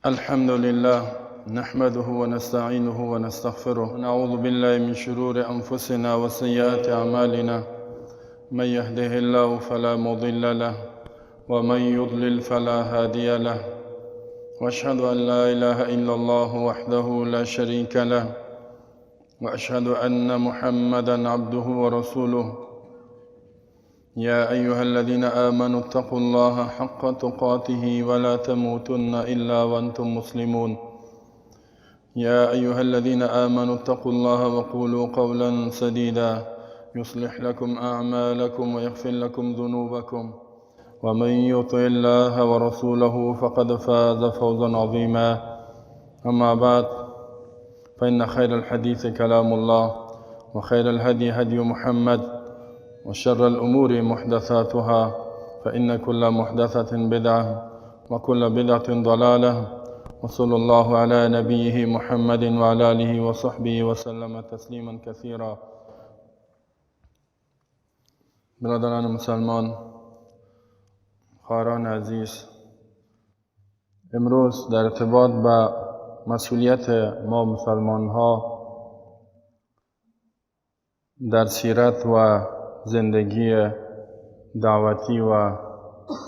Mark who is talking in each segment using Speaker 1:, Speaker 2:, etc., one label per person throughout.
Speaker 1: الحمد لله نحمده ونستعينه ونستغفره ونعوذ بالله من شرور أنفسنا وسيئات أعمالنا. من يهده الله فلا مضل له ومن يضلل فلا هادي له، وأشهد أن لا إله إلا الله وحده لا شريك له، وأشهد أن محمدا عبده ورسوله. يا أيها الذين آمنوا اتقوا الله حق تقاته ولا تموتن إلا وأنتم مسلمون. يا أيها الذين آمنوا اتقوا الله وقولوا قولا سديدا يصلح لكم أعمالكم ويغفر لكم ذنوبكم، ومن يطع الله ورسوله فقد فاز فوزا عظيما. أما بعد، فإن خير الحديث كلام الله، وخير الهدي هدي محمد، وشر الأمور محدثاتها، فإن كل محدثة بدعة وكل بدعة ضلالة. وصلى الله على نبيه محمد وعلى آله وصحبه وسلم تسلیما كثيرا. برادران مسلمان، خواهران عزیز، امروز در ارتباط با مسئولیت ما مسلمان ها در سیرت و زندگی دعوتی و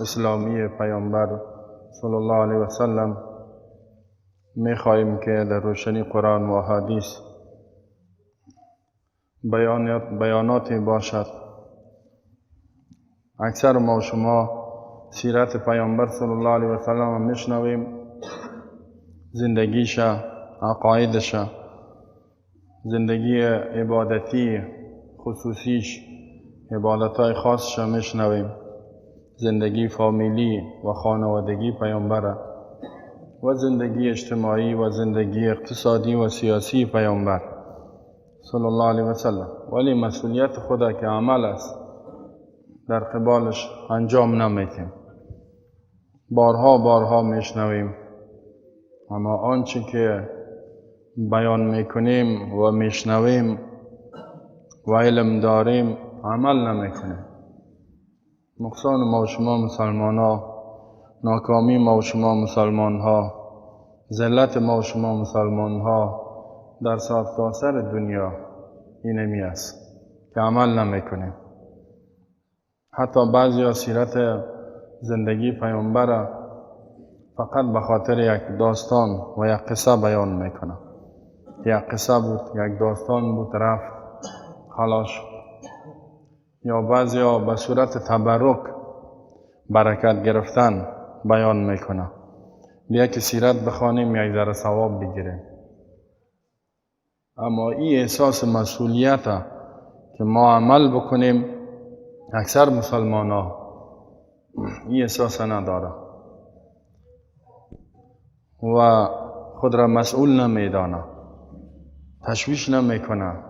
Speaker 1: اسلامی پیامبر صلی الله علیه و سلم می‌خواهیم که در روشنی قرآن و احادیث بیاناتی باشد. اکثر ما و شما سیرت پیامبر صلی الله علیه و سلم میشنویم، زندگیش، عقایدش، زندگی عبادتی خصوصیش، عبادتهای خاصش میشنویم، زندگی فامیلی و خانوادگی پیامبر و زندگی اجتماعی و زندگی اقتصادی و سیاسی پیامبر صلی الله علیه و سلم. ولی مسئولیت خدا که عمل است در قبالش انجام نمیدیم. بارها میشنویم، اما آنچه که بیان میکنیم و میشنویم و علم داریم عمل نمیکنیم. نقصان ما و شما مسلمان ها، ناکامی ما و شما مسلمان ها، ذلت ما و شما مسلمان ها در سرتاسر دنیا اینمی است که عمل نمیکنیم. حتی بعضی ها سیرت زندگی پیامبر فقط به خاطر یک داستان و یک قصه بیان میکنه. یک قصه بود، یک داستان بود، رفت خلاص. یا بعضی ها به صورت تبرک، برکت گرفتن بیان میکنه. بیا که سیرت بخوانیم یک ذره ثواب بگیریم. اما این احساس مسئولیت که ما عمل بکنیم، اکثر مسلمان ها این احساس نداره و خود را مسئول نمیدانه، تشویش نمیکنه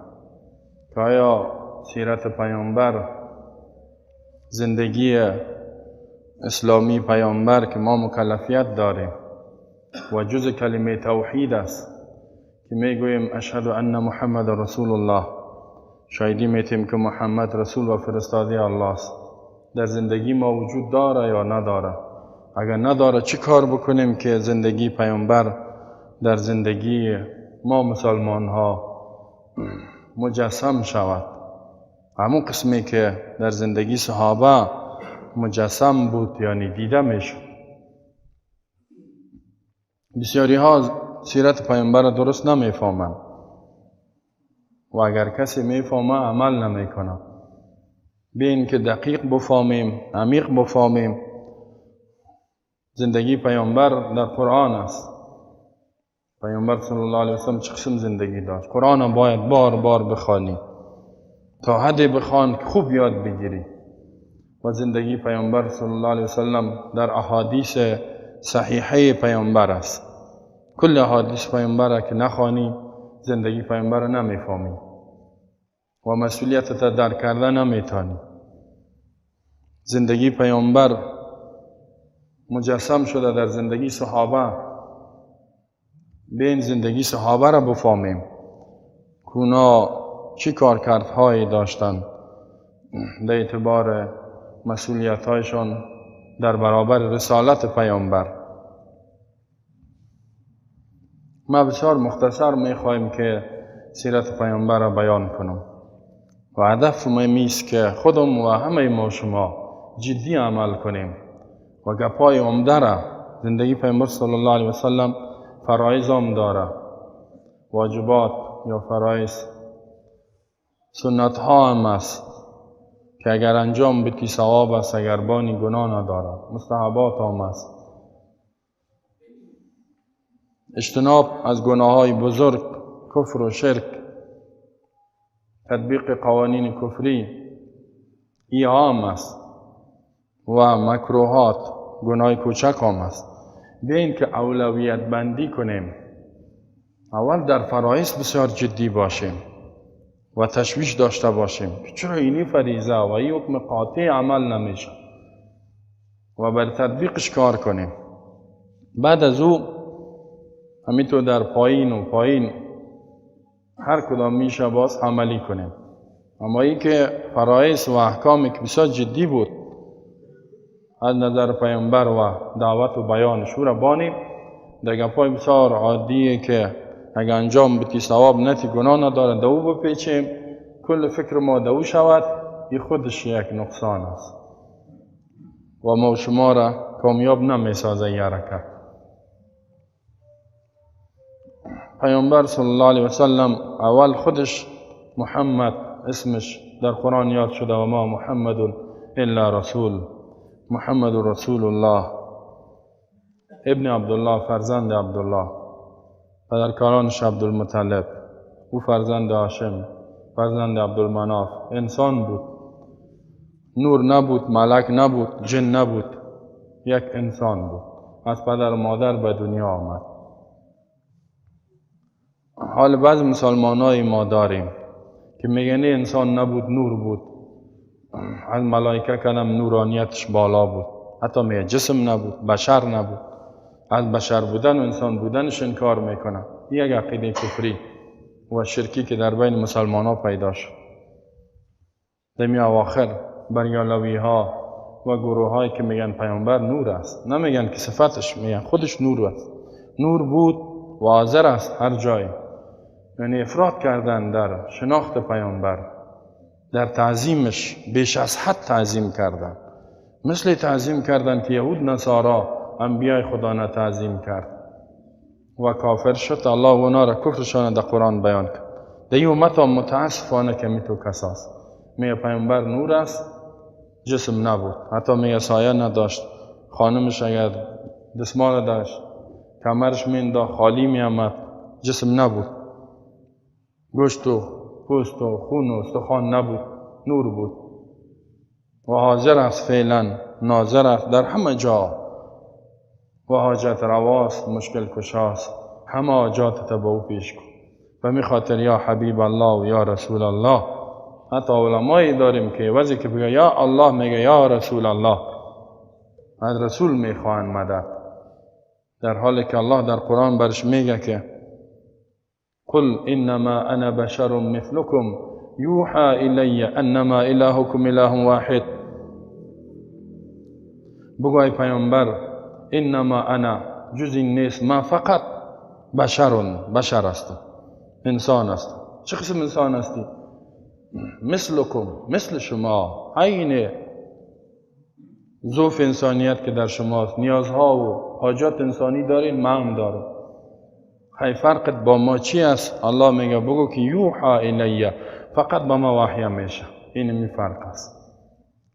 Speaker 1: که آیا سیرت پیامبر، زندگی اسلامی پیامبر که ما مکلفیت داریم و جز کلمه توحید است که میگوییم اشهد ان محمد رسول الله، شاهدی میتیم که محمد رسول و فرستاده الله است، در زندگی ما وجود داره یا نداره؟ اگر نداره چی کار بکنیم که زندگی پیامبر در زندگی ما مسلمان ها مجسم شود؟ همون قسمی که در زندگی صحابه مجسم بود، یعنی دیده میشد. بسیاری ها سیرت پیامبر درست نمیفهمند و اگر کسی میفهمه عمل نمیکنه. بین که دقیق بفهمیم، عمیق بفهمیم. زندگی پیامبر در قرآن است. پیامبر صلی الله علیه وسلم چه قسم زندگی داشت؟ قرآن باید بار بخوانی، تا حدی بخوان که خوب یاد بگیری. و زندگی پیامبر صلی الله علیه وسلم در احادیث صحیحه پیامبر است. کل احادیث پیامبر که نخوانی زندگی پیامبر نمیفهمی و مسئولیتت درک کرده نمیتانی. زندگی پیامبر مجسم شده در زندگی صحابه. بین زندگی صحابه را بفهمیم که اونا چی کارکردهایی داشتند در اعتبار مسئولیت‌هایشان در برابر رسالت پیامبر. ما بسیار مختصر میخوایم که سیرت پیامبر را بیان کنم و هدف میست که خودم و همه ما شما جدی عمل کنیم و گپای عمده را. زندگی پیامبر صلی الله علیه وسلم فرایض هم داره، واجبات یا فرایض، سنت ها هم است که اگر انجام بدی ثواب است، اگر بانی گناه نداره. مستحبات هم است، اجتناب از گناه های بزرگ، کفر و شرک، تطبیق قوانین کفری، ای عام است و مکروهات، گناه کوچک هم است. بیاین که اولویت بندی کنیم، اول در فرایض بسیار جدی باشیم و تشویش داشته باشیم که چرا اینی فریضه و این حکم قاطع عمل نمیشه و بر تطبیقش کار کنیم. بعد از او همینطور در پایین هر کدام میشه باز عملی کنیم. اما این که فرایض و احکامی که بسیار جدی بود از نظر پیامبر و دعوت و بیانش او را بانیم، در گپای بسیار عادیه که اگر انجام بدی ثواب نتی گناه نداره دو بپیچیم، کل فکر ما دو شود، این خودش یک نقصان است و ما شما را کامیاب نمیسازه این حرکت. پیامبر صلی الله علیه وسلم اول خودش محمد اسمش در قرآن یاد شده و ما محمد الا رسول، محمد رسول الله، ابن عبدالله، فرزند عبدالله، پدرکارانش عبدالمطلب، او فرزند هاشم، فرزند عبدالمناف. انسان بود، نور نبود، ملک نبود، جن نبود، یک انسان بود، از پدر و مادر به دنیا آمد. حال بعض مسلمانای ما داریم که میگن انسان نبود، نور بود، از ملائکه کلم نورانیتش بالا بود، حتی میگه جسم نبود، بشر نبود، از بشر بودن و انسان بودنش انکار میکنه. این یک عقیده کفری و شرکی که در بین مسلمان ها پیدا شد. دمی اواخر بریالوی ها و گروه هایی که میگن پیامبر نور است، نمیگن که صفتش، میگن خودش نور است. نور بود و حاضر است هر جای. یعنی افراط کردن در شناخت پیامبر، در تعظیمش بیش از حد تعظیم کردن، مثل تعظیم کردن که یهود نصارا انبیاء خدا نه تعظیم کرد و کافر شد. الله اونا را کفرشان در قرآن بیان کرد. در این امت هم متاسفانه که میتو کساست. میگه پیامبر نور است، جسم نبود، حتی میگه سایه نداشت، خانمش اگر دستمال داشت کمرش مینداخت خالی میامد، جسم نبود، گوشت و پوست و خون و استخوان نبود، نور بود و حاضر است فعلا، ناظر است در همه جا و حاجت رواست، مشکل کشاست، همه حاجات تبعو پیش کن. و می خاطر یا حبیب الله و یا رسول الله، حتی علمایی داریم که وقتی که بگه یا الله میگه یا رسول الله، از رسول میخواهند مدد، در حالی که الله در قرآن برش میگه که قل انما انا بشر مثلكم یوحى الی انما الهکم اله واحد. بگو ای پیامبر انما انا، جز این نیست، ما فقط بشر هستم، انسان هستم. چه قسم انسان هستی؟ مثلکم، مثل شما، عین ضعف انسانیت که در شماست، نیازها و حاجات انسانی دارین، من هم دارم. های فرقت با ما چی است؟ الله میگه بگو که یوحى الی، فقط با ما وحی میشه. این می فرق است.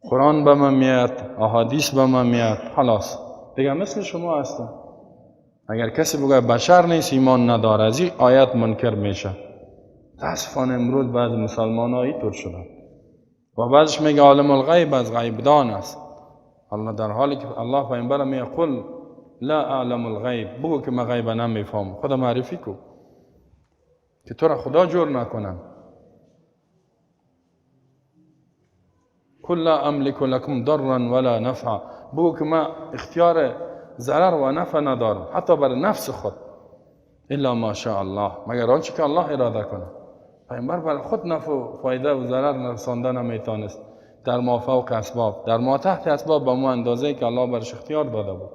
Speaker 1: قرآن به من میاد، احادیث به من میاد، خلاص دیگه مثل شما هستم. اگر کسی بگه بشر نیست، ایمان نداره، از این آیت منکر میشه. متاسفانه امروز بعض مسلمان ها اینطور شدن و بعضش میگه عالم الغیب از غیبدان است. الله در حالی که الله پیامبر میگه قل لا اعلم الغیب، بگو که من غیب نمیفهم، خدا معرفی کو که تو را خدا جور نکنن. قل لا املک لکم ضرا ولا نفعا، بگو که من اختیار ضرر و نفع ندارم، حتی بر نفس خود، الا ما شاء الله، مگر آنچه که الله اراده کنه. پیامبر بر خود نفع و فایده و ضرر رسانده نمیتونست، در ما فوق اسباب، در ما تحت اسباب، با ما اندازه‌ای که الله برش اختیار داده بود.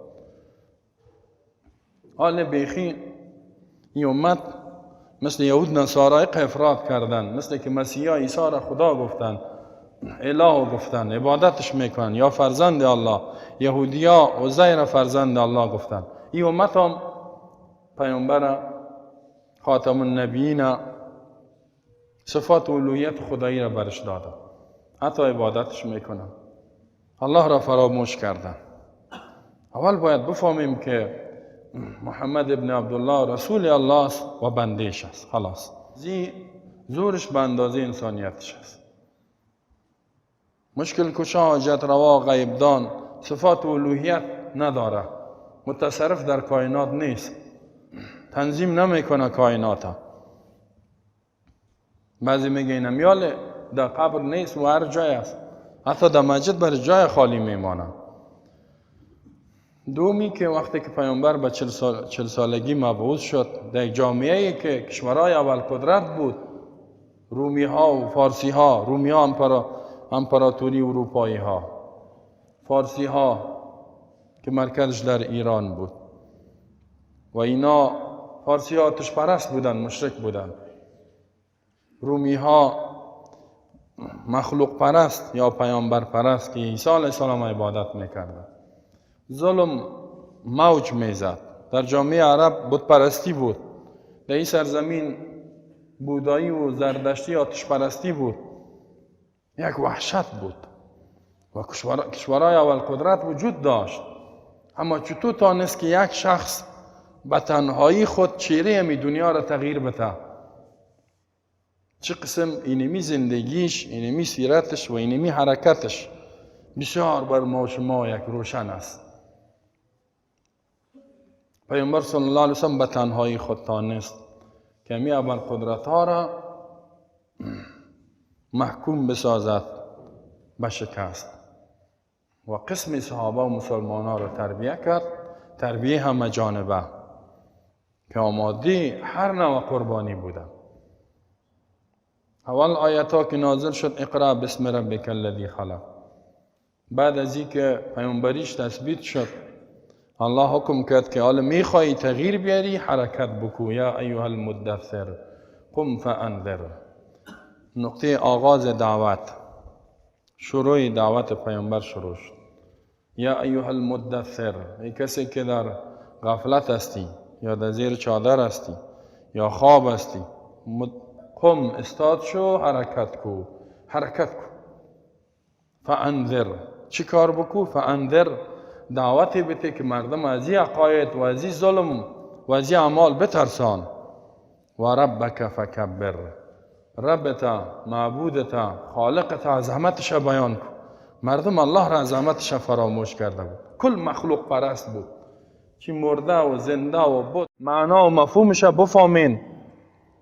Speaker 1: حال بیخی این امت مثل یهود نصارای افراد کردن، مثل که مسیحا عیسی را خدا گفتن، اله گفتن، عبادتش میکنن، یا فرزند الله. یهودیا عزیر فرزند الله گفتن. این امت هم پیامبر خاتم النبیین صفات الوهیت خدایی را برش دادن، حتی عبادتش میکنن، الله را فراموش کردن. اول باید بفهمیم که محمد ابن عبدالله رسول الله است و بندهش است. خلاص زورش به اندازه انسانیتش است. مشکل کشا، حاجت روا، غیب دان، صفات الوهیت نداره، متصرف در کائنات نیست، تنظیم نمیکنه کائنات. بعضی میگه اینم یاله در قبر نیست و هر جای است، حتی در مسجد بر جای خالی میمانه. دومی که وقتی که پیامبر به 40 سالگی مبعوث شد در یک جامعه‌ای که کشورهای اول قدرت بود، رومی ها و فارسی ها، رومی ها امپراتوری اروپایی ها، فارسی ها که مرکزش در ایران بود و اینا فارسی ها آتش پرست بودن، مشرک بودن. رومی ها مخلوق پرست یا پیامبر پرست که عیسی علیه السلام عبادت میکردن. ظلم موج میزد در جامعه عرب، بت پرستی بود. در این سرزمین بودایی و زردشتی آتش پرستی بود، یک وحشت بود و کشورهای اول قدرت وجود داشت. اما چطور تانست که یک شخص به تنهایی خود چهره همی دنیا را تغییر بده؟ چه قسم اینمی زندگیش، اینمی سیرتش و اینمی حرکتش بسیار بر ما و شما یک روشن است. پیامبر صلی الله علیه وسلم به تنهایی خود تانست که همی اول قدرت ها را محکوم بسازد به شکست و قسم صحابه و مسلمان ها را تربیه کرد، تربیه همه جانبه که آماده هر نوع قربانی بودن. اول آیت ها که نازل شد اقرأ بسم ربک الذی خلق. بعد از این که پیامبریش تثبیت شد، الله حکم کرد که حالا میخوایی تغییر بیاری، حرکت بکو. یا ایها المدثر قم فانذر. نقطه آغاز دعوت، شروع دعوت پیامبر شروع شد. یا ایها المدثر، ای کسی که در غفلت هستی یا در زیر چادر هستی یا خواب هستی، قم استاد شو، حرکت کو. فانذر، چی کار بکو؟ فانذر، دعوتی بده که مردم از این عقاید و از این ظلم و از این اعمال بترسان. و ربک فکبر، ربتا، معبودتا، خالقتا عظمتش بیان کن. مردم الله را عظمتش فراموش کرده بود، کل مخلوق پرست بود، چی مرده و زنده و بود معنا و مفهومش بفهمین.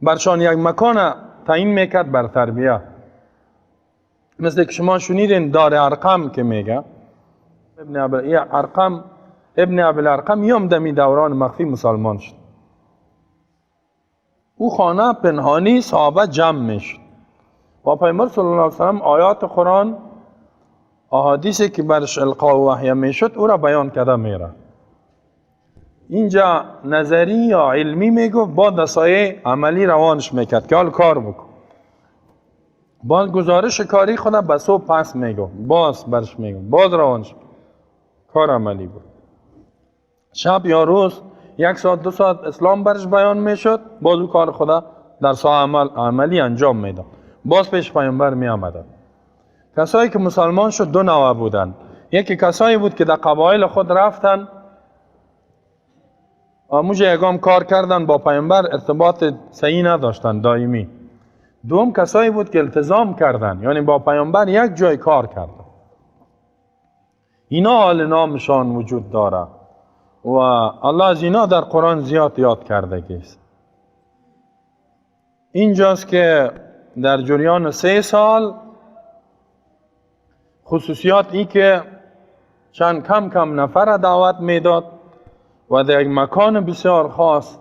Speaker 1: برشان یک مکان تعیین میکرد بر تربیه. مثل که شما شنیدین دار ارقم که میگه ابن ابوالارقم یوم دمی دوران مخفی مسلمان شد. او خانه پنهانی صحابه جمع میشد و پیامبر صلی الله علیه وسلم آیات قرآن، احادیثی که برش القا و وحی میشد او را بیان کرده میره. اینجا نظری یا علمی میگفت، با دستای عملی روانش میکرد که حال کار بکن. باز گزارش کاری خود به صبح پس میگفت، باز برش میگفت، باز روانش کار عملی بود. شب یا روز 1 ساعت 2 ساعت اسلام برش بیان میشد، باز او کار خدا در ساعت عملی انجام میداد، باز پیش پیامبر می آمدند. کسایی که مسلمان شد دو نوع بودند. یکی کسایی بود که در قبایل خود رفتن، آموزه یگام کار کردن، با پیامبر ارتباط صحیح نداشتن دائمی. دوم کسایی بود که التزام کردن، یعنی با پیامبر یک جای کار کردن. اینا حال نامشان وجود داره و الله از اینا در قرآن زیاد یاد کرده است. اینجاست که در جریان 3 سال خصوصیات ای که چند کم نفر دعوت میداد و در یک مکان بسیار خاص،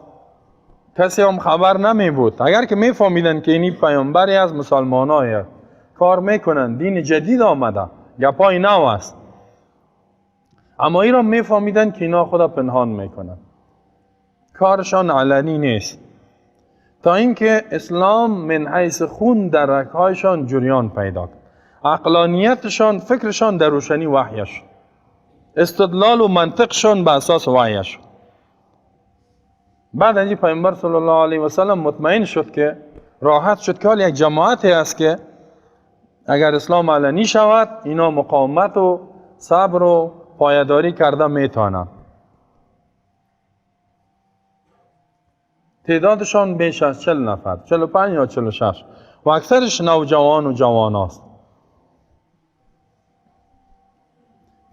Speaker 1: کسی هم خبر نمی بود. اگر که می فهمیدن که اینی پیامبری از مسلمان های کار میکنن، دین جدید آمده، گپای نو است، اما ای را می فهمیدن که اینا خدا پنهان میکنن. کارشان علنی نیست، تا اینکه اسلام من حیث خون در رگ‌هایشان جریان پیدا کرد. عقلانیتشان، فکرشان در روشنی وحیش، استدلال و منطقشان به اساس وحیش. بعد از این پیامبر صلی الله علیه و سلم مطمئن شد که، راحت شد که یک جماعتی است که اگر اسلام علنی شود اینا مقاومت و صبر و پایداری کرده میتونند. تعدادشان بیش از 40 نفر، 45 یا 46، و اکثرش نوجوان و جوان است.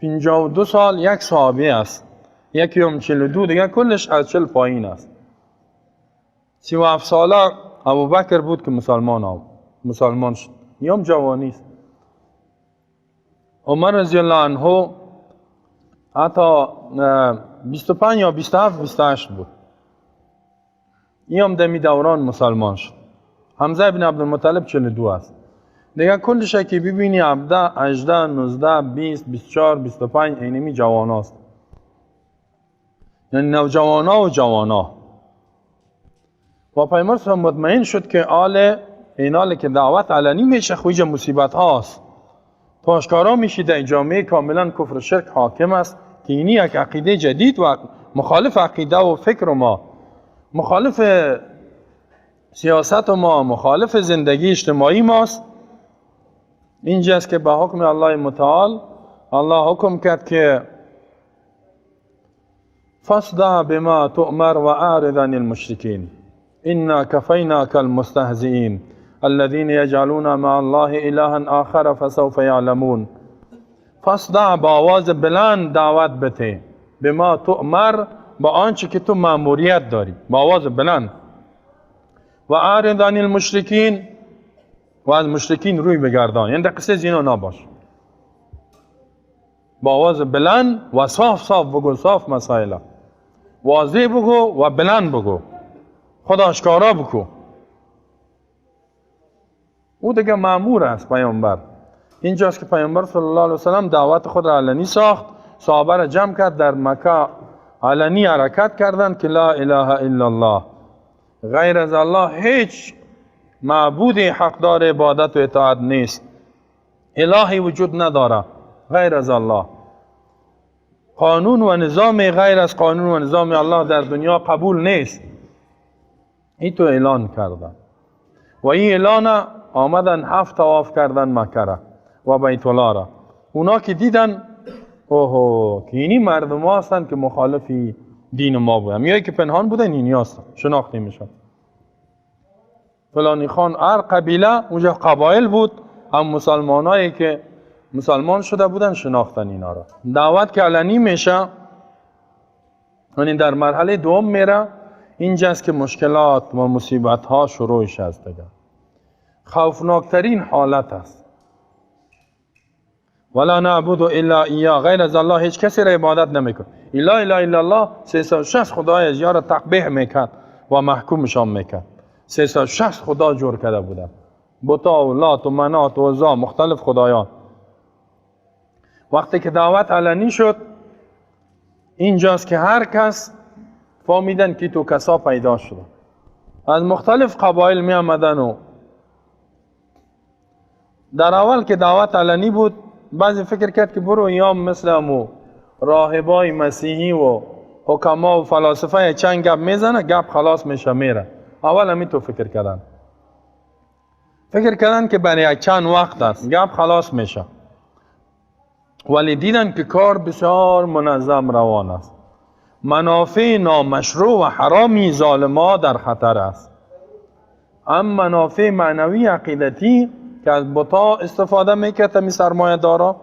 Speaker 1: 52 سال یک صحابی است، یکی هم 42، دیگه کلش از 40 پایین است. 37 ساله ابوبکر بود که مسلمان شد، یوم جوانی است. عمر رضی الله عنه حتی 25 یا 27 28 بود، یوم دمی دوران مسلمان شد. حمزه بن عبدالمطلب 42 است. دیگه کلش که ببینی 17 18 19 20 24 25 اینمی جوان است، یعنی نوجوانا و جوانا. و پیامبر صلی الله مطمئن شد که این که دعوت علنی میشه خویج مصیبت هاست، پاشکارا میشه در جامعه کاملا کفر و شرک حاکم است که اینی یک عقیده جدید و مخالف عقیده و فکر ما، مخالف سیاست ما، مخالف زندگی اجتماعی ماست. اینجاست که به حکم الله متعال الله حکم کرد که فاصدع بما تؤمر و اعرض عن المشرکین انا کفیناک المستهزئین الذين یجعلون مع الله الها آخر فسوف یعلمون. فاصدع، با آواز بلند دعوت بده، بما تؤمر، با آنچه که تو مأموریت داری، با آواز بلند. و اعرض عن المشرکین، و از مشرکین روی بگردان، یعنی در قصه زینا نباش. با آواز بلند و صاف بگو، صاف مسائل واضح بگو و بلند بگو، خود آشکارا بگو. او دیگه مأمور است پیامبر. اینجاست که پیامبر صلی الله علیه و سلم دعوت خود را علنی ساخت، صحابه را جمع کرد، در مکه علنی حرکت کردند که لا اله الا الله، غیر از الله هیچ معبود حقدار عبادت و اطاعت نیست، الهی وجود نداره غیر از الله. قانون و نظام غیر از قانون و نظام الله در دنیا قبول نیست. این تو اعلان کردن و این اعلان آمدن 7 طواف کردن مکه را و بیت الله را. اونا که دیدن اوه که اینی مردم ها هستن که مخالفی دین ما بودن، میایی که پنهان بودن اینی هستن، شناخته میشن. فلانی خان، هر قبیله اونجا قبایل بود، هم مسلمانایی که مسلمان شده بودن شناختن اینا را. دعوت که علنی میشه، یعنی در مرحله دوم میره، اینجاست که مشکلات و مصیبت ها شروعش است دیگه. خوفناکترین حالت است. ولا نعبد الا اياه، غیر از الله هیچ کسی را عبادت نمیکن. الا اله الا الله 360 خدای از یارا تقبیح میکرد و محکومشان میکرد. 360 خدا جور کرده بودن، بتا و لات و منات و عزا، مختلف خدایان. وقتی که دعوت علنی شد، اینجاست که هر کس فهمیدن که تو کسا پیدا شد. از مختلف قبایل می آمدن و در اول که دعوت علنی بود، بعضی فکر کرد که برو ایام مثل همو راهبای مسیحی و حکما و فلاسفه چند گپ میزنه، گپ خلاص میشه میره. اول همی تو فکر کردن که برای یک چند وقت است، گپ خلاص میشه. ولی دیدن که کار بسیار منظم روان است. منافع نامشروع و حرامی ظالما در خطر است. هم منافع معنوی عقیدتی که از بتا استفاده میکرد می سرمایه دارا،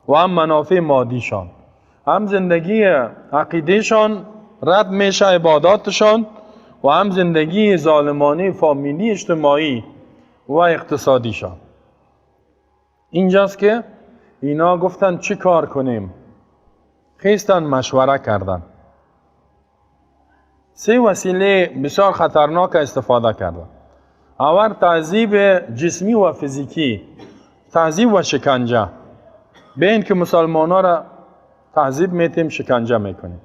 Speaker 1: و هم منافع مادیشان، هم زندگی عقیدهشان رد میشه، عباداتشان، و هم زندگی ظالمانه فامیلی اجتماعی و اقتصادیشان. اینجاست که اینا گفتن چی کار کنیم؟ خیستن مشوره کردن. 3 وسیله بسیار خطرناک استفاده کردن. اول تعذیب جسمی و فیزیکی، تعذیب و شکنجه. به این که مسلمانان را تعذیب میتیم، شکنجه میکنیم.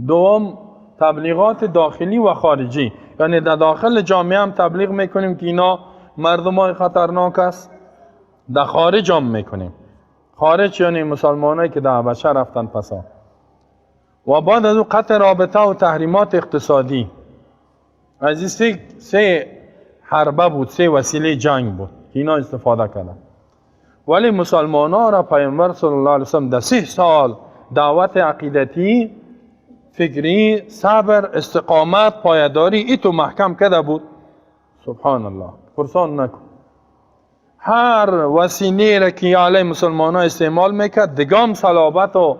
Speaker 1: دوم تبلیغات داخلی و خارجی، یعنی در داخل جامعه هم تبلیغ میکنیم که اینا مردمای خطرناک است، در خارج هم میکنیم. خارج یعنی مسلمانایی که در حبشه رفتن پسا. و بعد از اون قطع رابطه و تحریمات اقتصادی. از این سه حربه بود، سه وسیله جنگ بود که اینا استفاده کردن. ولی مسلمان ها را پیامبر صلی الله علیه وسلم در 3 سال دعوت عقیدتی، فکری، صبر، استقامت، پایداری ایتو محکم کرده بود. سبحان الله، پرسان نکن. هر وسیله را که علی مسلمان ها استعمال میکرد دیگام صلابت و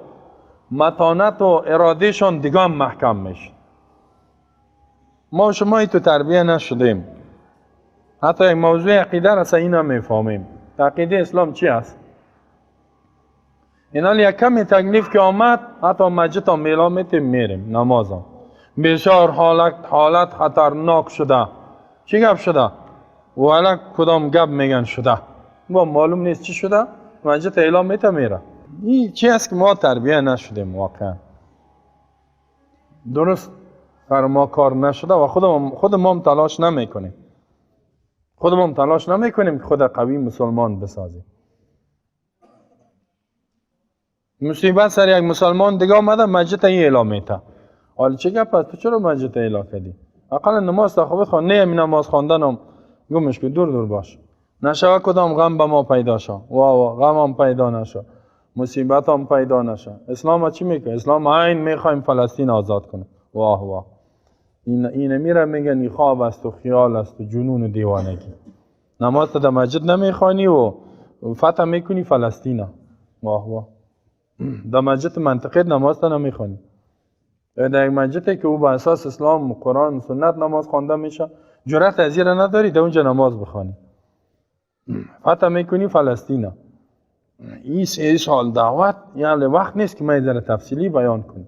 Speaker 1: متانت و ارادهشون دیگام محکم میشد. ما شما ایتو تربیه نشدیم، حتی یک موضوع عقیده را اینا میفهمیم. عقیده اسلام چی است؟ اینا یک کمی تکلیف که آمد حتی مسجد هم میلا میریم نماز هم. بسیار حالت خطرناک شده. چی گپ شده؟ والا کدام گپ میگن شده، ما معلوم نیست چی شده، مسجد اعلام میره. این چی است که ما تربیه نشدیم واقعا. درست بر ما کار نشده و خود ما هم تلاش نمیکنیم. خودمون تلاش نمیکنیم که خود قوی مسلمان بسازیم. مصیبت سر یک مسلمان دیگه آمده مسجد این اعلام میته. حالا چه گپ است؟ تو چرا مسجد اعلام کردی؟ اقلا نماز تخوت خوان، نه نماز خواندنم گمش که دور باش. نشوه کدام غم به ما پیدا شو. وا غم هم پیدا نشو. مصیبت هم پیدا نشو. اسلام چی میگه؟ اسلام عین میخوایم فلسطین آزاد کنه. واه این میره میگن این خواب است و خیال است و جنون و دیوانگی. نماز در مسجد نمیخوانی و فتح میکنی فلسطین. واه در مسجد منطقه نماز نمیخوانی. در یک مسجدی که او به اساس اسلام، قرآن، سنت نماز خوانده میشه، جرأت از این نداری در اونجا نماز بخوانی. فتح میکنی فلسطین. این 3 سال دعوت یعنی وقت نیست که من ذره تفصیلی بیان کنم.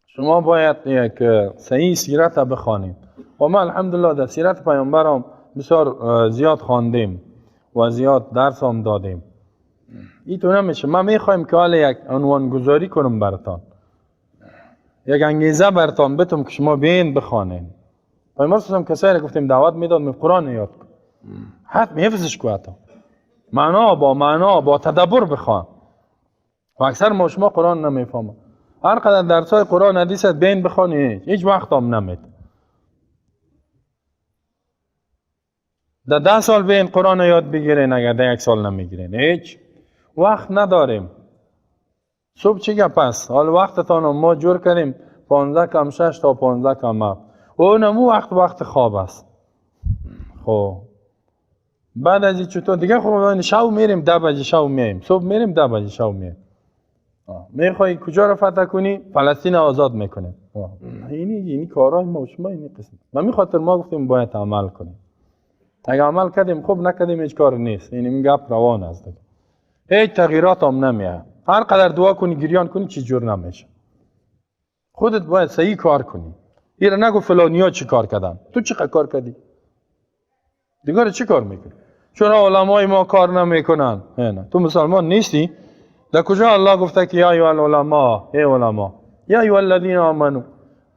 Speaker 1: شما باید یک صحیح سیرت بخوانید و ما الحمدلله در سیرت پیامبرم بسیار زیاد خواندیم و زیاد درس هم دادیم. این تو نمیشه. ما میخوایم که حالا یک عنوان گذاری کنم براتان، یک انگیزه براتان بتم که شما بیاین بخوانید. پیامبر صلی الله علیه و کسایی گفتیم دعوت میداد می قرآن یاد کن، حتما حفظش کن، معنا با تدبر بخوان. و اکثر ما شما قرآن نمیفهمه. هر قدر درسای قرآن حدیث بین بخوانی هیچ وقت هم نمید. در 10 سال بین قرآن یاد بگیرین، اگر در 1 سال نمیگیرین هیچ وقت نداریم. صبح چی گپ است؟ حال وقتتان ما جور کردیم 15 کم 6 تا 15 کم 7. اونمو وقت خواب است. خب بعد از این چطور دیگه خب شب میریم 10 بجه شب میایم، صبح میریم 10 بجه شب میایم. میخوای کجا رو فتح کنی؟ فلسطین آزاد میکنه. اینی کارهای ما شما این قسم. من می خاطر ما گفتیم باید عمل کنیم. اگه عمل کردیم خوب، نکردیم هیچ کار نیست. این گپ روان است. هیچ تغییرات هم نمیاد. هر قدر دعا کنی گریان کنی چیز جور نمیشه. خودت باید صحیح کار کنی. ایره نگو فلانیا چی کار کردن، تو چی کار کردی؟ دیگه چی کار میکنی؟ چرا علمای ما کار نمیکنن؟ نه تو مسلمان نیستی؟ در کجا الله گفته که یا ایها العلماء، ای علما، یا ایها الذین آمنو؟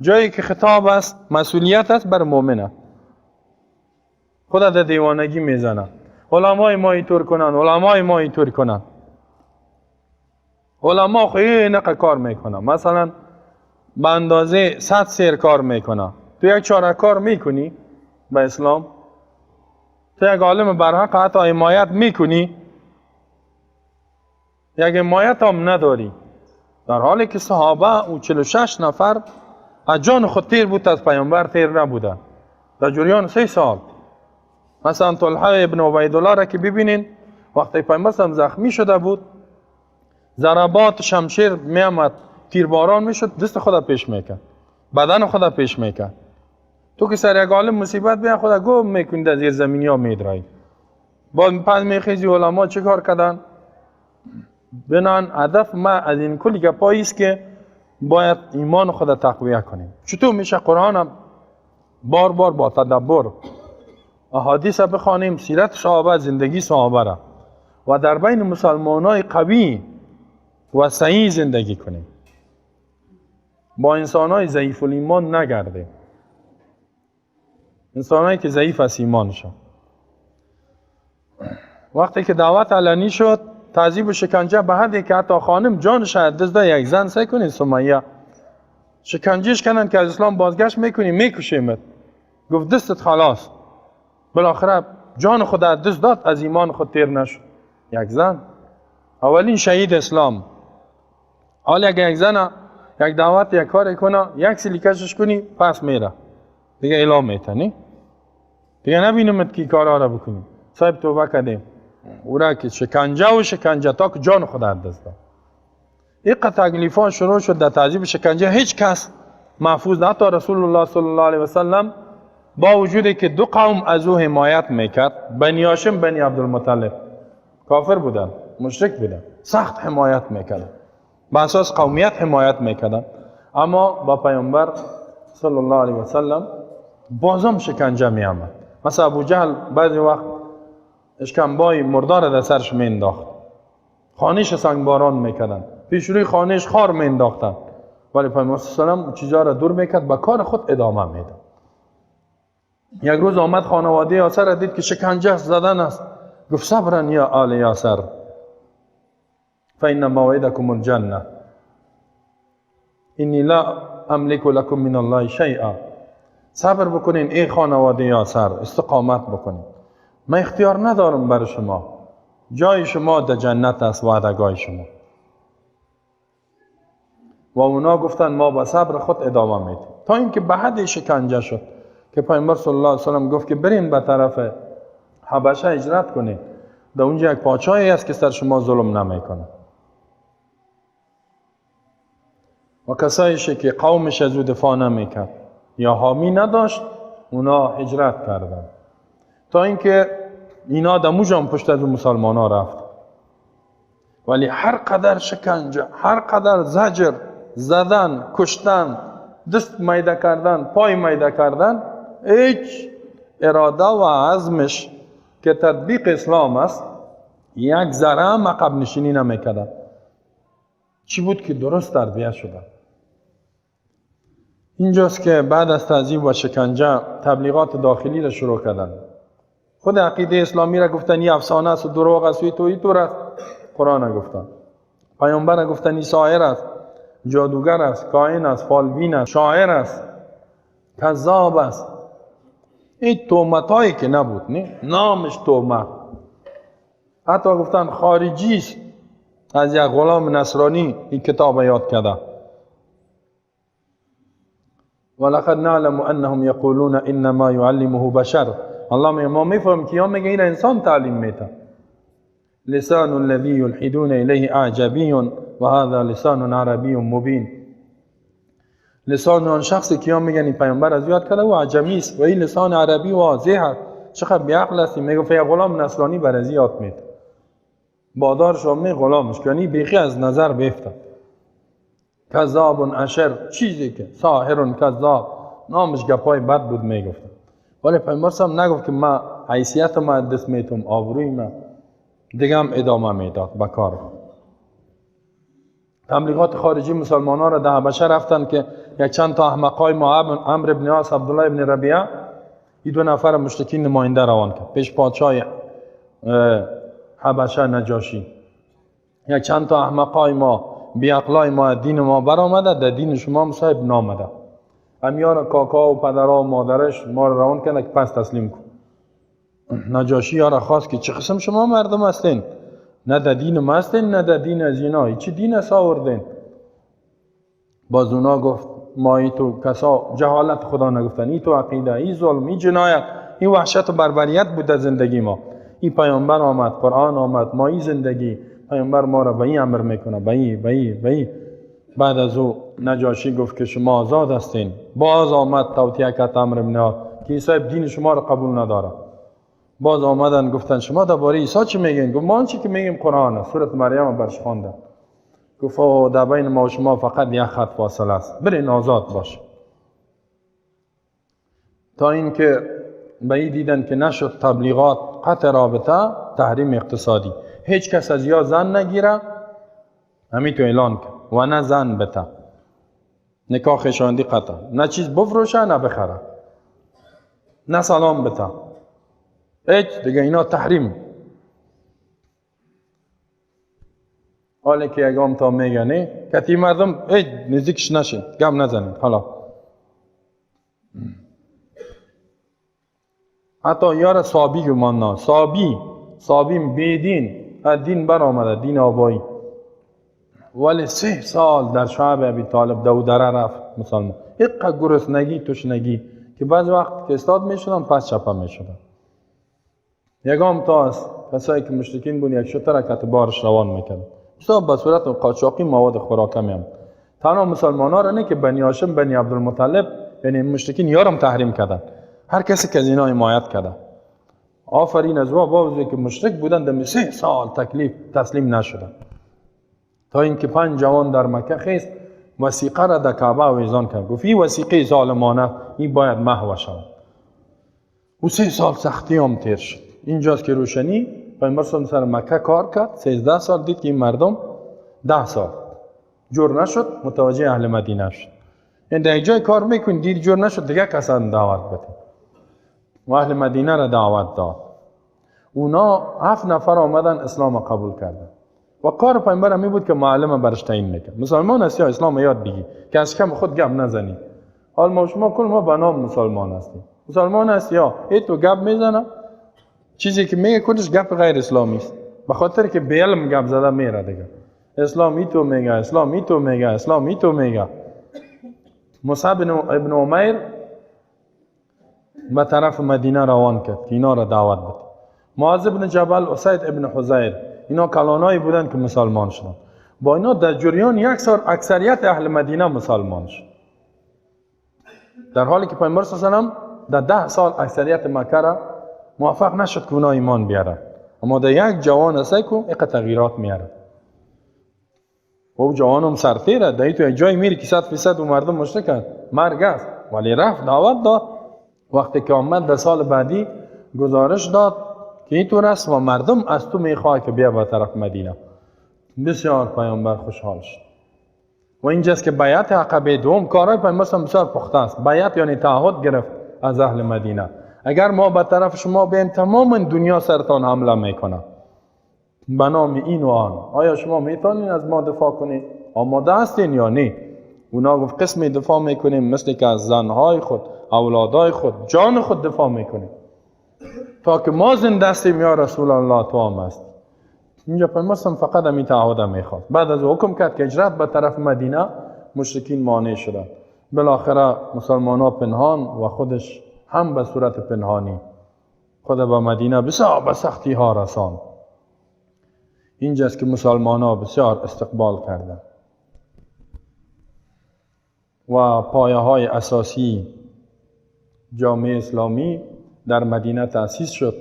Speaker 1: جایی که خطاب است، مسئولیت است بر مؤمنه. خدا در دیوانگی میزنه. علمای ما اینطور کنن، علمای ما اینطور کنن. علما خیلی کار میکنن. مثلا به اندازه 100 سیر کار میکنن. تو یک چاره کار میکنی به اسلام؟ تو یک عالم برحق حتی حمایت میکنی؟ یک حمایت هم نداری. در حالی که صحابه و 46 نفر از جان خود تیر بود، از پیامبر تیر نبودن در جریان 3 سال. مثلا طلحه ابن عبیدالله را که ببینین وقتی پیامبر زخمی شده بود، ضربات شمشیر میامد، تیرباران میشد، دست خود پیش میکرد، بدن خود پیش میکرد. تو که سر یک عالم مصیبت بیا خود گم میکنید، از زیر زمینی ها میدرایی. باز پس میخیزی علما چه کار کردن؟ بنان هدف ما از این کلی گپایی است که باید ایمان خود تقویه کنیم. چطور میشه قرآن بار با تدبر احادیث بخوانیم، سیرت صحابه، زندگی صحابه را، و در بین مسلمانای قوی و صحیح زندگی کنیم. با انسانای ضعیف الایمان نگرده، انسانایی که ضعیف از ایمانشون. وقتی که دعوت علنی شد، تعذیب و شکنجه به حدی که حتی خانم جانش از دست داد. یک زن سعی کنید سمیه شکنجهش کردن که از اسلام بازگشت میکنی میکشیمت. گفت دستت خلاص. بالاخره جان خود از دست داد، از ایمان خود تیر نشد. یک زن اولین شهید اسلام. حالا اگه یک زن یک دعوت یک کار کنه، یک سلیکشش کنی پس میره دیگه، اعلام میتنی دیگه، نبینمت که کارا را بکنی. صاحب توبه کردیم او را که شکنجه و شکنجه تا که جان خود از دست داد. این تکلیفان شروع شد در تعذیب شکنجه. هیچ کس محفوظ نه، حتی رسول الله صلی الله علیه و سلم با وجودی که دو قوم از او حمایت میکرد، بنی هاشم بنی عبدالمطلب، کافر بودن، مشرک بودن، سخت حمایت میکردن، با اساس قومیت حمایت میکردن، اما با پیامبر صلی الله علیه و سلم بازم شکنجه میامد. مثلا ابو جهل بعضی وقت اشکمبای مردار در سرش مینداخت، خانهش سنگباران میکردن، پیش روی خانهش خار مینداختن، ولی پیامبر صلی الله علیه و سلم چیزا را دور میکرد، با کار خود ادامه میداد. یک روز آمد خانواده یاسر را دید که شکنجه زدن است. گفت صبرا یا آل یاسر فإن موعدکم الجنه انی لا املک لکم من الله شیئا. صبر بکنین ای خانواده یاسر، استقامت بکنین، من اختیار ندارم برای شما، جای شما در جنت است، وعدگاه شما. و اونا گفتن ما با صبر خود ادامه میدیم، تا اینکه به حد شکنجه شد که پیامبر صلی الله علیه و سلم گفت که برین به طرف حبشه هجرت کنید، در اونجا یک پادشاهی است که سر شما ظلم نمیکنه. و کسایش که قومش از او دفاع نمیکرد یا حامی نداشت، اونا هجرت کردن، تا اینکه اینا دموجان پشت از مسلمان ها رفت. ولی هر قدر شکنجه، هر قدر زجر زدن، کشتن، دست میده کردن، پای میده کردن، هیچ اراده و عزمش که تطبیق اسلام است یک ذره هم عقب نشینی نمیکردن. چی بود که درست تربیت شدن. اینجاست که بعد از تعذیب و شکنجه تبلیغات داخلی را شروع کردن. خود عقیده اسلامی را گفتن این افسانه است و دروغ است و اینطور است. قرآن را گفتن، پیامبر را گفتن این ساحر است، جادوگر است، کاهن است، فالبین است، شاعر است، کذاب است. این تهمت هایی که نبود، نه نامش تهمت. حتی گفتن خارجی است، از یک غلام نصرانی این کتاب یاد کرده. ولقد نعلم انهم یقولون انما يعلمه بشر. الله میگه ما میفهمیم که یا میگه این انسان تعلیم میده. لسان الذي يلحدون الیه اعجبی و هذا لسان عربی مبین. لسان آن شخصی که یا میگن این پیامبر از یاد کرده و عجمی است و این لسان عربی واضح است. چقدر بیعقل است. میگه فی غلام نصرانی بر از یاد میده، بادار شامنه غلامش کنی بیخی از نظر بیفته. کذاب اشر، چیزی که ساحر کذاب، نامش گپای بد بود میگفتن. ولی پیامبر صاحب نگفت که ما حیثیت ما دست میتم، آبروی ما دیگه هم ادامه میداد به کار. تبلیغات خارجی مسلمان ها را در حبشه رفتن که یک چند تا احمقای ما عمرو ابن عاص، عبدالله ابن ربیعه، این دو نفر مشرکین نماینده روان کرد پیش پادشاه حبشه نجاشی. یک چند تا احمقای ما، بیعقلای ما دین ما برآمده، در دین شما مصاحب نامده. امیان کاکا و پدرها و مادرش ما را روان کنه که پس تسلیم کن. نجاشی ها را خواست که چه قسم شما مردم هستین؟ نه در دین ما هستین نه در دین از اینا، چی دین است آوردین؟ باز اونا گفت ما ای تو کسا جهالت خدا نگفتن، ای تو عقیده، ای ظلم، ای جنایت، این وحشت و بربریت بود در زندگی ما. این پیامبر آمد، قرآن آمد، ما این زندگی پیامبر ما را به این امر میکنه، به این. بعد از او نجاشی گفت که شما آزاد هستین. باز آمد توطیه کرد عمرو ابن عاص که عیسی دین شما را قبول نداره. باز آمدن گفتن شما درباره عیسی چی میگین؟ گفت ما آنچه که میگیم قرآن است. سورة مریم برش خواندن. گفت در بین ما و شما فقط یک خط فاصله است، برین آزاد باش. تا اینکه به این دیدن که نشد تبلیغات، قطع رابطه، تحریم اقتصادی، هیچ کس از یا زن نگیره، همین تو اعلان کرد، و نه زن بته. نکاح خشاندی قطع، نه چیز بفروشه نه بخره، نه سلام بته، هیچ دیگه اینا تحریم. حالی که یکم تا میگه نه کتی مردم هیچ نزدیکش نشین، گم نزنید. حالا حتی یار صابی گمان نه، صابی بیدین از دین بر آمده، دین آبایی، ولی 3 سال در شعب ابی طالب دودره رفت مسلمان. اینقدر گرسنگی تشنگی که بعض وقت که استاد میشدن پس چپه میشدن. یکم تا از کسایی که مشرکین بود یک شتر کت بارش روان میکرد، استاد به صورت قاچاقی مواد خوراکه میام. تنها مسلمان ها را نه که بنی هاشم بنی عبدالمطلب یعنی مشرکین یارم تحریم کردن، هر کسی که از اینا حمایت کرده. آفرین از با که مشرک بودن در 3 سال تکلیف تسلیم نشدن، تا اینکه 5 جوان در مکه خیست وثیقه را در کعبه آویزان کرد، گفت این وثیقه ظالمانه، این باید محو شود. و 3 سال سختی هم تیر شد. اینجاست که روشنی پیامبر صلی الله علیه و مکه کار کرد. 13 سال دید که این مردم 10 سال جور نشد، متوجه اهل مدینه شد. این در جای کار میکن دید جور نشد، دیگه کسان دعوت بده و اهل مدینه را دعوت داد. اونا 7 نفر آمدن اسلام قبول کردن و کار پیامبر می بود که معلم برش تعیین میکرد. مسلمان هستی یا اسلام یاد بگی که از کم خود گپ نزنی. حال ما شما کل ما به نام مسلمان هستیم. مسلمان هستی یا تو گپ میزنه، چیزی که میگه کلش گپ غیر اسلامی است، به خاطر که به علم گپ زده میره دیگه. اسلامی تو میگه، اسلامی تو میگه، اسلامی تو میگه. مصعب ابن عمیر به طرف مدینه روان کرد که اینا را دعوت بده. معاذ بن جبل، اسید ابن حضیر، اینا کلانایی بودن که مسلمان شدن. با اینا در جریان 1 سال اکثریت اهل مدینه مسلمان شد، در حالی که پیامبر صلی الله علیه و در 10 سال اکثریت مکه را موفق نشد که اونا ایمان بیارن. اما در یک جوان است که یک تغییرات میاره و او جوان هم سرتیره، در تو یک جای میری که 100% و مردم مشرکن، مرگ است، ولی رفت دعوت داد. وقتی که آمد در سال بعدی گزارش داد که اینطور است و مردم از تو میخواه که بیا به طرف مدینه. بسیار پیامبر خوشحال شد. و اینجاست که بیعت عقبه دوم کارهای پیامبر بسیار پخته است. بیعت یعنی تعهد گرفت از اهل مدینه، اگر ما به طرف شما بیم تمام دنیا سرتان حمله میکنه به نام این و آن، آیا شما میتونین از ما دفاع کنید؟ آماده هستین یا نه؟ اونا گفت قسمی دفاع میکنیم مثل که از زنهای خود، اولادای خود، جان خود دفاع میکنیم تا که ما زنده هستیم یا رسول الله تو هم هست. اینجا پیامبر فقط همین تعهد میخواد. بعد از حکم کرد که هجرت به طرف مدینه، مشرکین مانع شدند. بالاخره مسلمان ها پنهان و خودش هم به صورت پنهانی خود به مدینه بسیار به سختی ها رساند. اینجاست که مسلمان ها بسیار استقبال کردند و پایه های اساسی جامعه اسلامی در مدینه تأسیس شد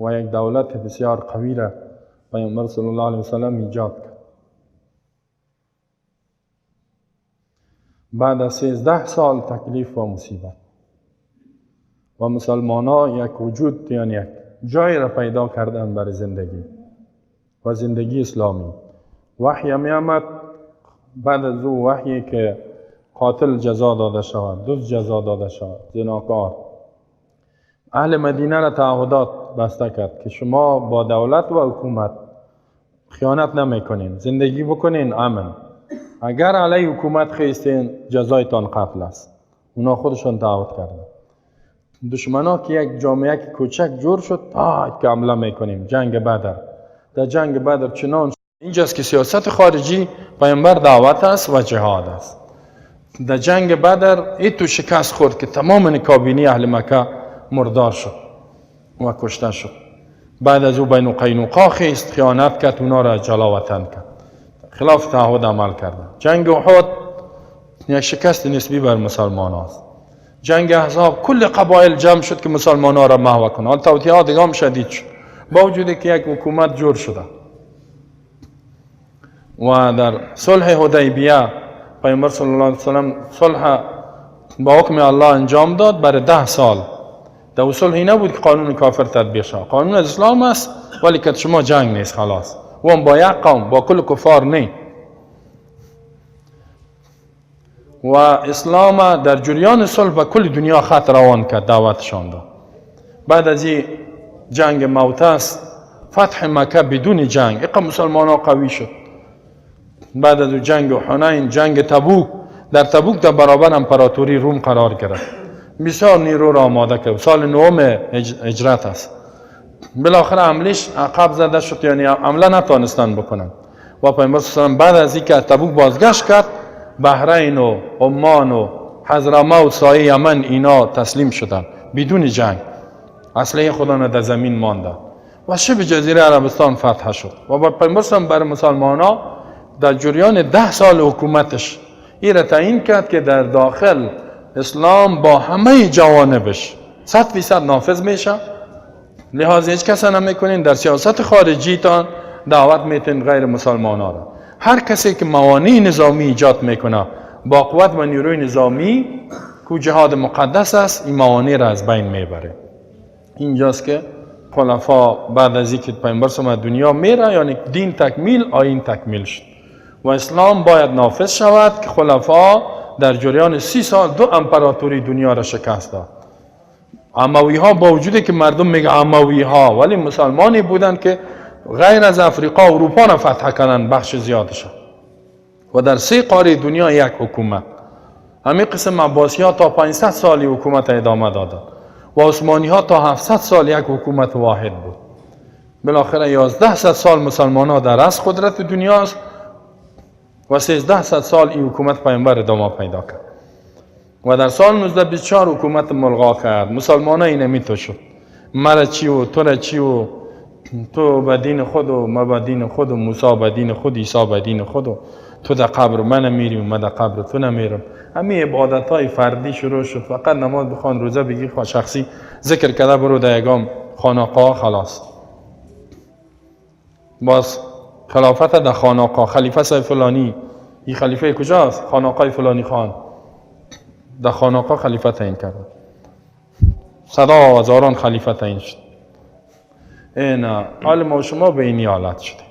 Speaker 1: و یک دولت بسیار قوی را پیامبر صلی الله علیه و سلم ایجاد کرد. بعد از 13 سال تکلیف و مصیبت و مسلمان ها یک وجود یعنی یک جای را پیدا کردن برای زندگی و زندگی اسلامی. وحی می آمد، بعد از او وحی که قاتل جزا داده شود، دزد جزا داده شود، زناکار. اهل مدینه را تعهدات بسته کرد که شما با دولت و حکومت خیانت نمی کنین، زندگی بکنین امن. اگر علی حکومت خیستین جزایتان قتل است. اونا خودشون تعهد کردن. دشمنا که یک جامعه که کوچک جور شد که حمله میکنیم. جنگ بدر، در جنگ بدر چنان اینجاست که سیاست خارجی پیامبر دعوت است و جهاد است. در جنگ بدر ایتو شکست خورد که تمام نکابینی اهل مکه مردار شد و کشته شد. بعد از او بنو قینقاع خیست، خیانت کرد، اونا را جلا وطن کرد، خلاف تعهد عمل کردند. جنگ احد یک شکست نسبی بر مسلمان است. جنگ احزاب کل قبایل جمع شد که مسلمان ها را محو کنند. حال توطئات دیگه هم شدید شد با وجودی که یک حکومت جور شده. و در صلح حدیبیه پیامبر صلی الله علیه و سلم صلح با حکم الله انجام داد برای 10 سال. در صلحی نبود که قانون کافر تطبیق شد. قانون اسلام است ولی که شما جنگ نیست خلاص. و هم با یک قوم با کل کفار نه. و اسلام در جریان صلح به کل دنیا خط روان کرد، دعوتشان داد. بعد از این جنگ موته، فتح مکه بدون جنگ، اقا مسلمان ها قوی شد. بعد از جنگ حنین، جنگ تبوک، در تبوک در برابر امپراتوری روم قرار گرفت. بسیار نیرو را آماده کرد. سال 9 هجرت است. بالاخره حملش عقب زده شد، یعنی حمله نتوانستن بکنن. و پیامبر صلی الله علیه و آله بعد از اینکه از تبوک بازگشت کرد، بحرین و عمان و حضرموت و سایه یمن اینا تسلیم شدن بدون جنگ. اسلحه خدا در زمین مانده و شبه جزیره عربستان فتح شد. و با پیامبر صلی الله علیه و آله بر مسلمان ها در جریان 10 سال حکومتش این را تعیین کرد که در داخل اسلام با همه جوانبش 100% نافذ میشه. لحاظ هیچ کس نمیکنین. در سیاست خارجی تان دعوت میتین غیر مسلمان ها را. هر کسی که موانع نظامی ایجاد میکنه با قوت و نیروی نظامی که جهاد مقدس است، این موانع را از بین میبره. اینجاست که خلفا بعد از اینکه پیامبر صلی الله علیه و آله دنیا میره، یعنی دین تکمیل، آیین تکمیل شد و اسلام باید نافذ شود که خلفا در جریان 30 سال 2 امپراتوری دنیا را شکست داد. اموی ها با وجودی که مردم میگه اموی ها، ولی مسلمانی بودند که غیر از افریقا و اروپا را فتح کردن بخش زیادش و در 3 قاره دنیا یک حکومت. همین قسم عباسی ها تا 500 سالی حکومت ادامه دادند و عثمانی ها تا 700 سال یک حکومت واحد بود. بالاخره 1100 سال مسلمان ها در از قدرت دنیا است و 1300 سال این حکومت پیامبر ادامه پیدا کرد و در سال 1924 حکومت ملغا کرد. مسلمان ها اینمی تو شد، مرا چی و تو را چی و تو به دین خود و ما به دین خود و موسی به دین خود، عیسی به دین خود و تو در قبر من میری و من در قبر تو نمیرم. همه عبادت های فردی شروع شد. فقط نماز بخوان، روزه بگی، شخصی ذکر کرده برو در یگام خانقاه، خلاص. باز خلافت در خانقاه، خلیفه صاحب فلانی، این خلیفه کجاست؟ خانقاه فلانی خان. در خانقاه خلیفه تعیین کرد. صدا هزاران خلیفه تعیین شد. اینا حال ما شما به این حالت شده.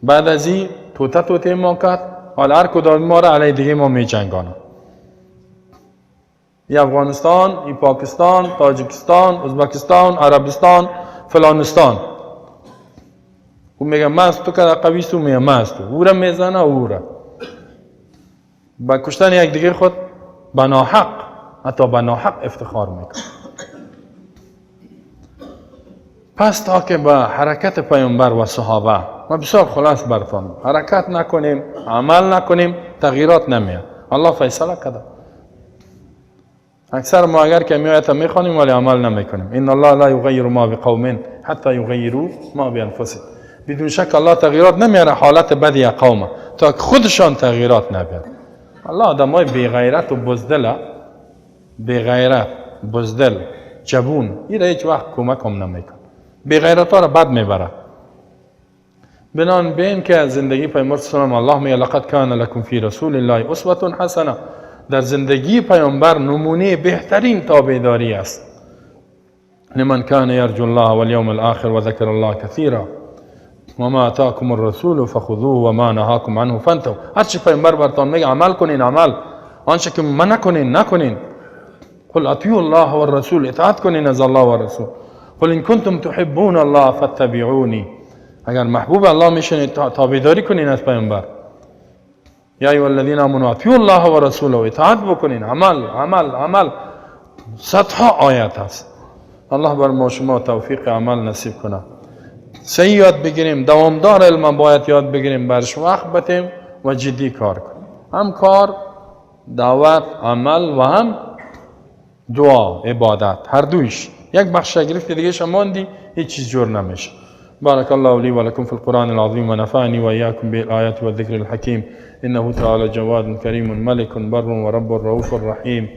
Speaker 1: بعد از این توته ما کرد. حال هر کدام ما را علیه دیگه ما می جنگانه. ای افغانستان، ای پاکستان، تاجیکستان، ازبکستان، عربستان، فلانستان. او میگه مست تو که قوی تو، میگه مست تو. او را میزنه او را. با کشتن یک دیگه خود بناحق، حتی بناحق افتخار میکنه. پس تا که به حرکت پیامبر و صحابه، ما بسیار خلاص براتون حرکت نکنیم، عمل نکنیم، تغییرات نمیاد. الله فیصله کرده. اکثر ما اگر که آیت میخوانیم ولی عمل نمیکنیم. ان الله لا یغیر ما بقوم حتی یغیروا ما بانفسهم. بدون شک الله تغییرات نمیاره حالت بدی قوم تا خودشان تغییرات نبیاره. الله آدمای بی غیرت و بزدل، بی غیرت، بزدل، جبون، این هیچ وقت کمک هم نمیکنه. بی غیرت ها را بد میبره. بنان بین که زندگی پیامبر صلی الله علیه و آله میگه لقد کان لکم فی رسول الله اسوه حسنه. در زندگی پیامبر نمونه بهترین تابعداری است. لمن کان یرجو الله والیوم الاخر و ذکر الله کثیرا و ما آتاکم الرسول فخذوه و ما نهاکم عنه فانتهوا. هر چی پیامبر براتون میگه عمل کنین، عمل. آنچه که من نکنین. قل اطیعوا الله والرسول، اطاعت کنین از الله و رسول. قل ان کنتم تحبون الله فاتبعونی. اگر محبوب الله میشین تابعداری کنین از پیامبر. یا ایها الذین آمنوا اطیعوا الله و رسوله، اطاعت بکنین، عمل. صدها آیات است. الله بر ما شما توفیق عمل نصیب کنه. صحیح یاد بگیریم، دوامدار علم باید یاد بگیریم، برش وقت بتیم و جدی کار کنیم. هم کار، دعوت، عمل و هم دعا، عبادت، هر دویش. یک بخش گرفت دیگه شماندی هیچ چیز جور نمیشه. بارك الله لي ولكم في القرآن العظيم ونفعني وإياكم بالآيات والذكر الحكيم إنه تعالى جواد كريم ملك بر ورب رؤوف رحيم